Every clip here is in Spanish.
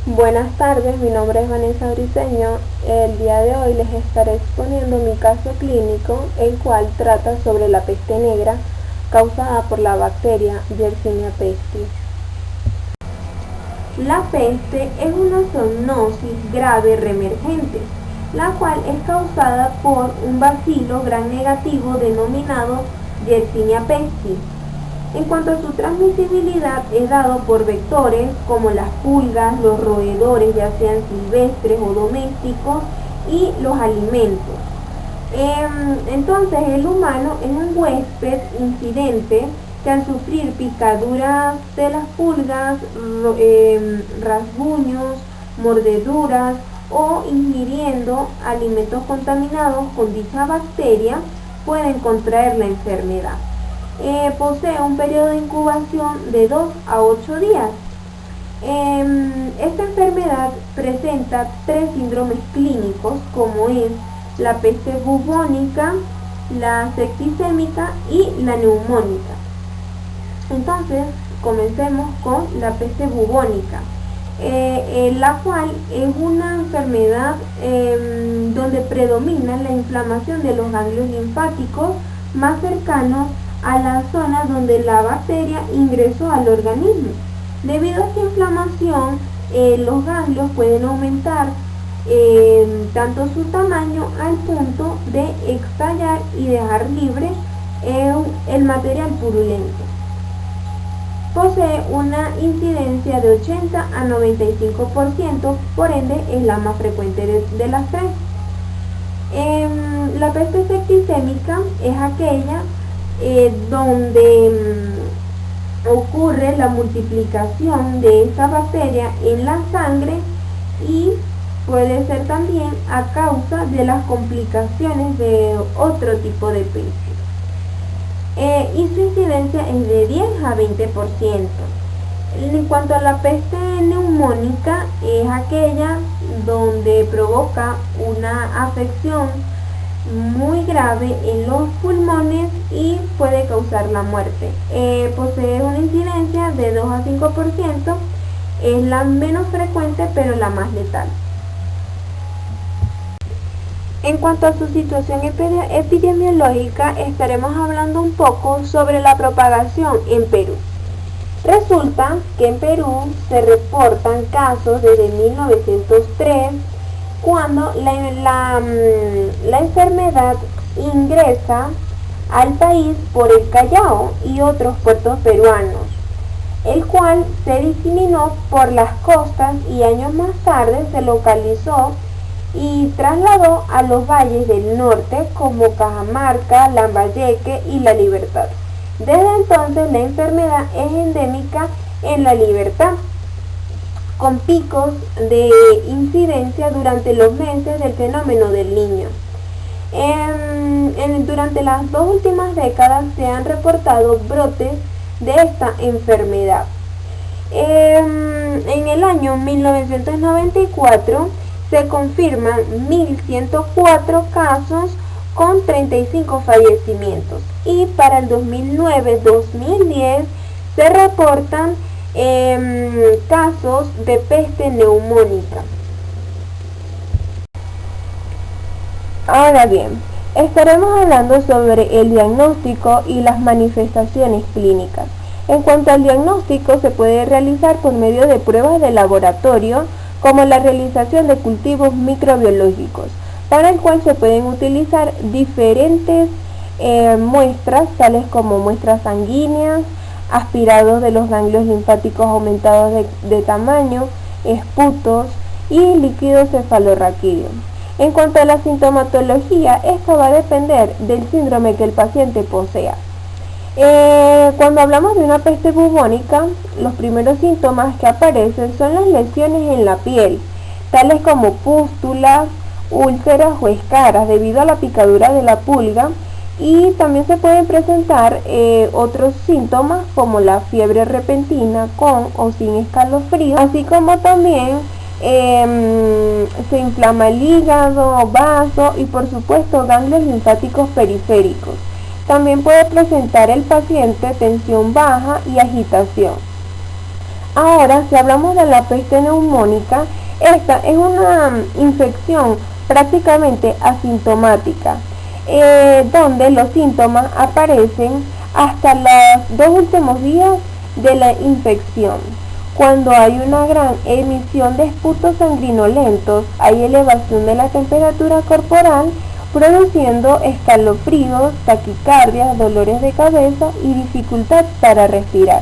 Buenas tardes, mi nombre es Vanessa Briceño. El día de hoy les estaré exponiendo mi caso clínico, el cual trata sobre la peste negra causada por la bacteria Yersinia pestis. La peste es una zoonosis grave reemergente, la cual es causada por un bacilo gram negativo denominado Yersinia pestis. En cuanto a su transmisibilidad, es dado por vectores como las pulgas, los roedores, ya sean silvestres o domésticos, y los alimentos. Entonces, el humano es un huésped incidente que al sufrir picaduras de las pulgas, rasguños, mordeduras o ingiriendo alimentos contaminados con dicha bacteria, pueden contraer la enfermedad. Posee un periodo de incubación de 2 a 8 días. Esta enfermedad presenta 3 síndromes clínicos, como es la peste bubónica, la septicémica y la neumónica. Entonces, comencemos con la peste bubónica, la cual es una enfermedad donde predomina la inflamación de los ganglios linfáticos más cercanos a la zona donde la bacteria ingresó al organismo. Debido a esta inflamación, los ganglios pueden aumentar tanto su tamaño al punto de estallar y dejar libre el material purulento. Posee una incidencia de 80 a 95%, por ende es la más frecuente de las tres. La peste septicémica es aquella donde ocurre la multiplicación de esta bacteria en la sangre y puede ser también a causa de las complicaciones de otro tipo de peste. Y su incidencia es de 10 a 20%. En cuanto a la peste neumónica, es aquella donde provoca una afección muy grave en los pulmones y puede causar la muerte. Posee una incidencia de 2 a 5%, es la menos frecuente pero la más letal. En cuanto a su situación epidemiológica, estaremos hablando un poco sobre la propagación en Perú. Resulta que en Perú se reportan casos desde 1903, cuando la enfermedad ingresa al país por el Callao y otros puertos peruanos, el cual se diseminó por las costas y años más tarde se localizó y trasladó a los valles del norte como Cajamarca, Lambayeque y La Libertad. Desde entonces la enfermedad es endémica en La Libertad, con picos de incidencia durante los meses del fenómeno del Niño. Durante las 2 últimas décadas se han reportado brotes de esta enfermedad. En el año 1994 se confirman 1.104 casos con 35 fallecimientos, y para el 2009-2010 se reportan casos de peste neumónica. Ahora bien, estaremos hablando sobre el diagnóstico y las manifestaciones clínicas. En cuanto al diagnóstico, se puede realizar por medio de pruebas de laboratorio, como la realización de cultivos microbiológicos, para el cual se pueden utilizar diferentes muestras, tales como muestras sanguíneas, aspirados de los ganglios linfáticos aumentados de tamaño, esputos y líquido cefalorraquídeo. En cuanto a la sintomatología, esta va a depender del síndrome que el paciente posea. Cuando hablamos de una peste bubónica, los primeros síntomas que aparecen son las lesiones en la piel, tales como pústulas, úlceras o escaras debido a la picadura de la pulga, y también se pueden presentar otros síntomas como la fiebre repentina con o sin escalofríos, así como también se inflama el hígado, vaso y por supuesto ganglios linfáticos periféricos. También puede presentar el paciente tensión baja y agitación. Ahora, si hablamos de la peste neumónica, esta es una infección prácticamente asintomática, donde los síntomas aparecen hasta los 2 últimos días de la infección. Cuando hay una gran emisión de esputos sanguinolentos, hay elevación de la temperatura corporal, produciendo escalofríos, taquicardias, dolores de cabeza y dificultad para respirar.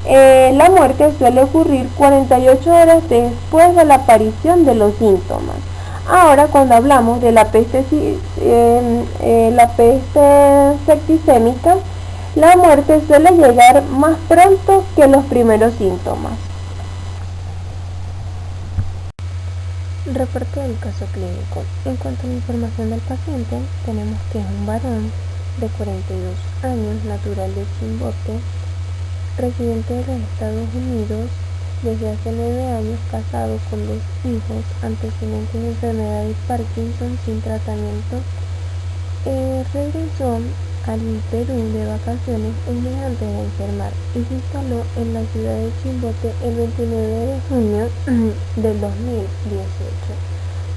La muerte suele ocurrir 48 horas después de la aparición de los síntomas. Ahora, cuando hablamos de la peste septicémica, la muerte suele llegar más pronto que los primeros síntomas. Reporte del caso clínico. En cuanto a la información del paciente, tenemos que es un varón de 42 años, natural de Chimbote, residente de los Estados Unidos, desde hace 9 años, casado con 2 hijos, antecedentes de enfermedad de Parkinson sin tratamiento. Regresó al Perú de vacaciones un mes antes de enfermar y se instaló en la ciudad de Chimbote el 29 de junio del 2018.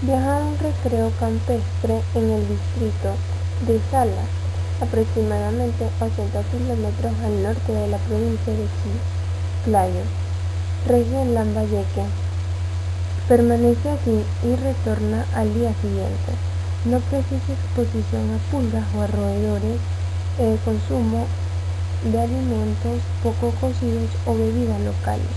Viaja a un recreo campestre en el distrito de Salas, aproximadamente 80 kilómetros al norte de la provincia de Chiclayo, región Lambayeque. Permanece allí y retorna al día siguiente. No precisa exposición a pulgas o a roedores, consumo de alimentos poco cocidos o bebidas locales.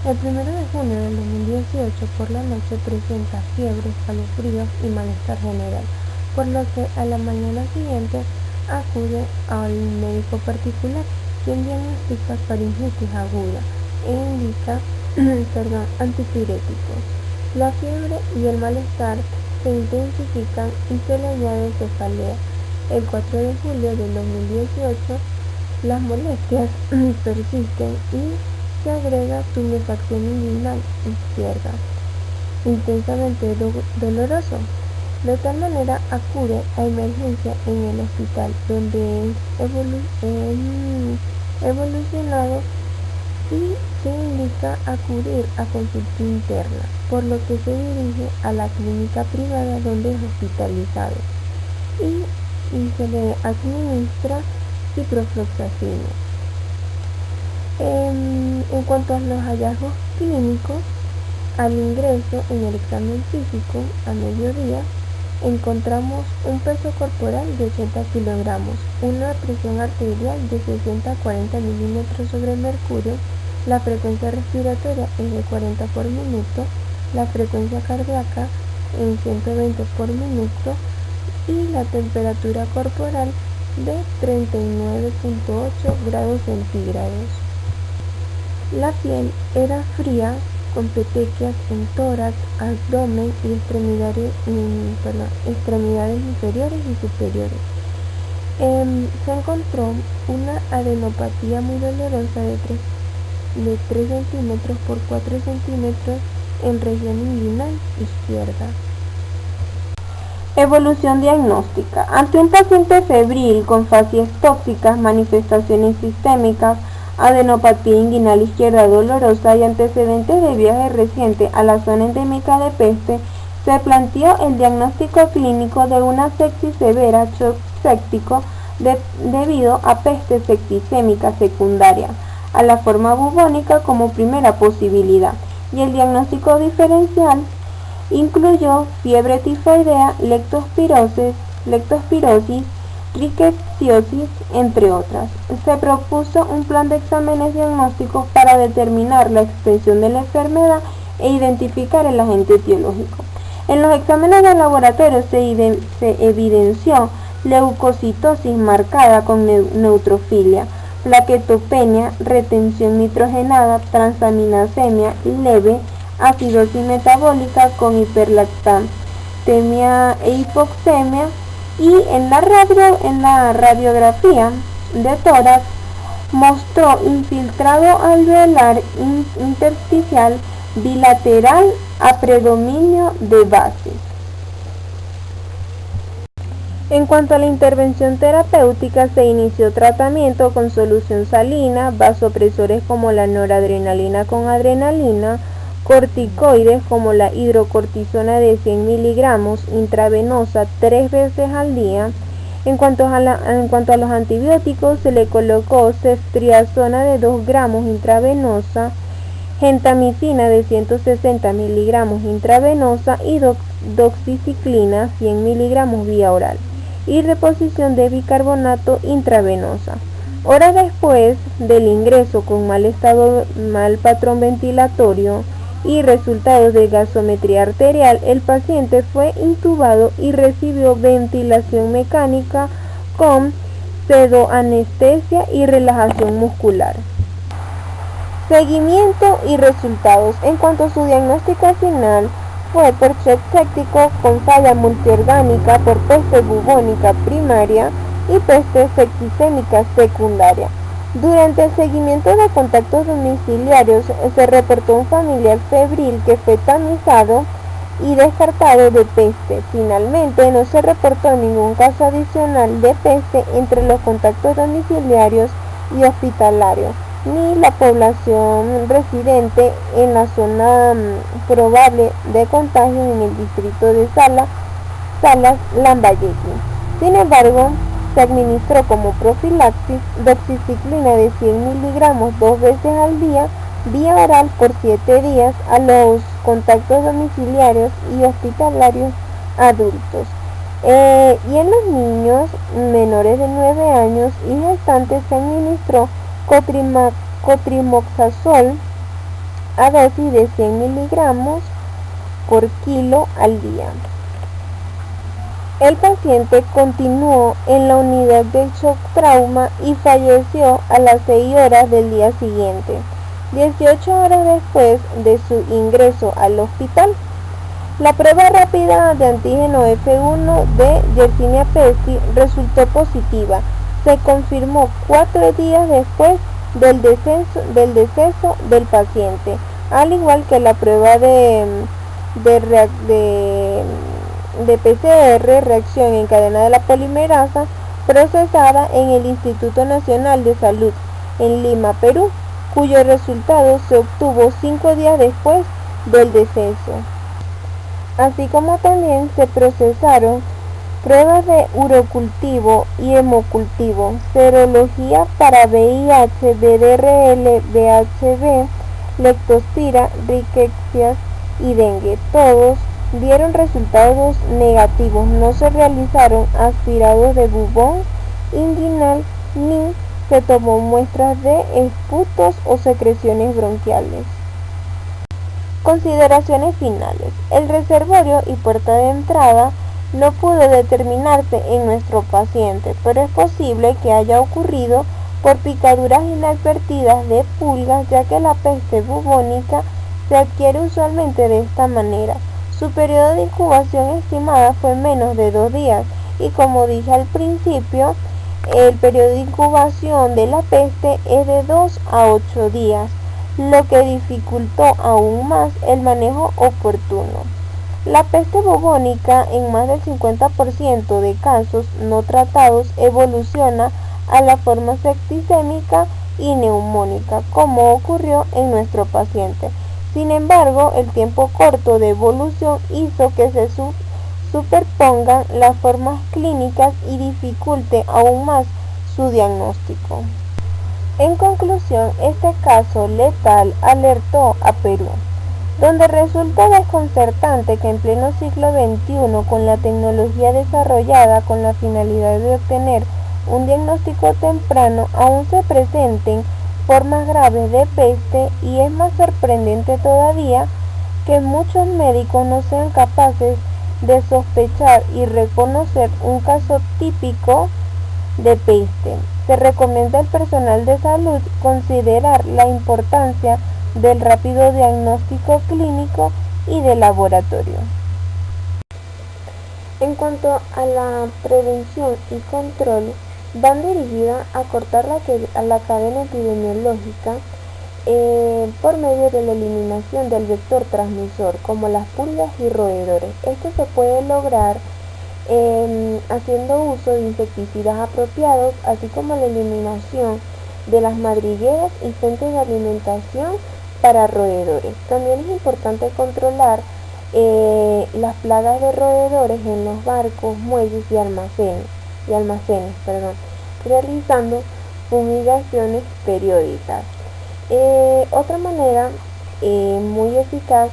El 1 de junio del 2018 por la noche presenta fiebre, escalofríos y malestar general, por lo que a la mañana siguiente acude al médico particular, quien diagnostica faringitis aguda e indica antipiréticos. La fiebre y el malestar se intensifican y se le añade cefalea. El 4 de julio del 2018 las molestias persisten y se agrega tumefacción inguinal izquierda, intensamente doloroso. De tal manera acude a emergencia en el hospital, donde es evolucionado y se indica acudir a consulta interna, por lo que se dirige a la clínica privada donde es hospitalizado y se le administra ciprofloxacina. En cuanto a los hallazgos clínicos, al ingreso en el examen físico a mediodía encontramos un peso corporal de 80 kilogramos, una presión arterial de 60 a 40 milímetros sobre mercurio, la frecuencia respiratoria es de 40 por minuto, la frecuencia cardíaca en 120 por minuto y la temperatura corporal de 39.8 grados centígrados. La piel era fría, con petequias en tórax, abdomen y extremidades inferiores y superiores. Se encontró una adenopatía muy dolorosa de 3 centímetros por 4 centímetros en región inguinal izquierda. Evolución diagnóstica. Ante un paciente febril con fasias tóxicas, manifestaciones sistémicas, adenopatía inguinal izquierda dolorosa y antecedentes de viaje reciente a la zona endémica de peste, se planteó el diagnóstico clínico de una sepsis severa, shock séptico, debido a peste septicémica secundaria, a la forma bubónica como primera posibilidad, y el diagnóstico diferencial incluyó fiebre tifoidea, leptospirosis, rickettsiosis, entre otras. Se propuso un plan de exámenes diagnósticos para determinar la extensión de la enfermedad e identificar el agente etiológico. En los exámenes de laboratorio se evidenció leucocitosis marcada con neutrofilia, plaquetopenia, retención nitrogenada, transaminasemia leve, acidosis metabólica con hiperlactemia e hipoxemia, y en la radiografía de tórax mostró infiltrado alveolar intersticial bilateral a predominio de bases. En cuanto a la intervención terapéutica, se inició tratamiento con solución salina, vasopresores como la noradrenalina con adrenalina, corticoides como la hidrocortisona de 100 miligramos intravenosa 3 veces al día. En cuanto a los antibióticos, se le colocó ceftriaxona de 2 gramos intravenosa, gentamicina de 160 miligramos intravenosa y doxiciclina 100 miligramos vía oral y reposición de bicarbonato intravenosa. Horas después del ingreso con mal patrón ventilatorio y resultados de gasometría arterial, el paciente fue intubado y recibió ventilación mecánica con pseudoanestesia y relajación muscular. Seguimiento y resultados. En cuanto a su diagnóstico final, fue por shock séptico con falla multiorgánica por peste bubónica primaria y peste septicémica secundaria. Durante el seguimiento de contactos domiciliarios se reportó un familiar febril que fue tamizado y descartado de peste. Finalmente, no se reportó ningún caso adicional de peste entre los contactos domiciliarios y hospitalarios, ni la población residente en la zona probable de contagio en el distrito de Salas Lambayeque. Sin embargo, se administró como profilaxis doxiciclina de 100 miligramos 2 veces al día vía oral por 7 días a los contactos domiciliarios y hospitalarios adultos. Y en los niños menores de 9 años y gestantes se administró cotrimoxazol a dosis de 100 miligramos por kilo al día. El paciente continuó en la unidad de shock trauma y falleció a las 6 horas del día siguiente, 18 horas después de su ingreso al hospital. La prueba rápida de antígeno F1 de Yersinia pestis resultó positiva. Se confirmó 4 días después del deceso del paciente, al igual que la prueba de PCR, reacción en cadena de la polimerasa, procesada en el Instituto Nacional de Salud en Lima, Perú, cuyo resultado se obtuvo 5 días después del deceso. Así como también se procesaron pruebas de urocultivo y hemocultivo, serología para VIH, VDRL, VHB, leptospira, riquecias y dengue. Todos dieron resultados negativos. No se realizaron aspirados de bubón inguinal ni se tomó muestras de esputos o secreciones bronquiales. Consideraciones finales. El reservorio y puerta de entrada no pudo determinarse en nuestro paciente, pero es posible que haya ocurrido por picaduras inadvertidas de pulgas, ya que la peste bubónica se adquiere usualmente de esta manera. Su periodo de incubación estimada fue menos de 2 días y, como dije al principio, el periodo de incubación de la peste es de 2 a 8 días, lo que dificultó aún más el manejo oportuno. La peste bubónica en más del 50% de casos no tratados evoluciona a la forma septicémica y neumónica, como ocurrió en nuestro paciente. Sin embargo, el tiempo corto de evolución hizo que se superpongan las formas clínicas y dificulte aún más su diagnóstico. En conclusión, este caso letal alertó a Perú, donde resulta desconcertante que en pleno siglo XXI, con la tecnología desarrollada con la finalidad de obtener un diagnóstico temprano, aún se presenten formas graves de peste, y es más sorprendente todavía que muchos médicos no sean capaces de sospechar y reconocer un caso típico de peste. Se recomienda al personal de salud considerar la importancia del rápido diagnóstico clínico y de laboratorio. En cuanto a la prevención y control, van dirigidas a cortar la cadena epidemiológica por medio de la eliminación del vector transmisor, como las pulgas y roedores. Esto se puede lograr haciendo uso de insecticidas apropiados, así como la eliminación de las madrigueras y fuentes de alimentación para roedores. También es importante controlar las plagas de roedores en los barcos, muelles y almacenes, realizando fumigaciones periódicas. Otra manera muy eficaz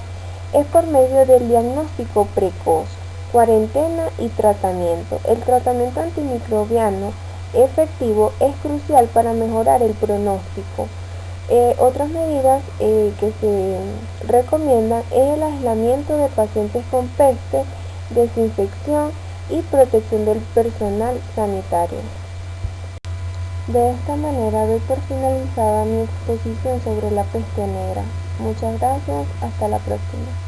es por medio del diagnóstico precoz, cuarentena y tratamiento. El tratamiento antimicrobiano efectivo es crucial para mejorar el pronóstico. Otras medidas que se recomiendan es el aislamiento de pacientes con peste, desinfección y protección del personal sanitario. De esta manera doy por finalizada mi exposición sobre la peste negra. Muchas gracias, hasta la próxima.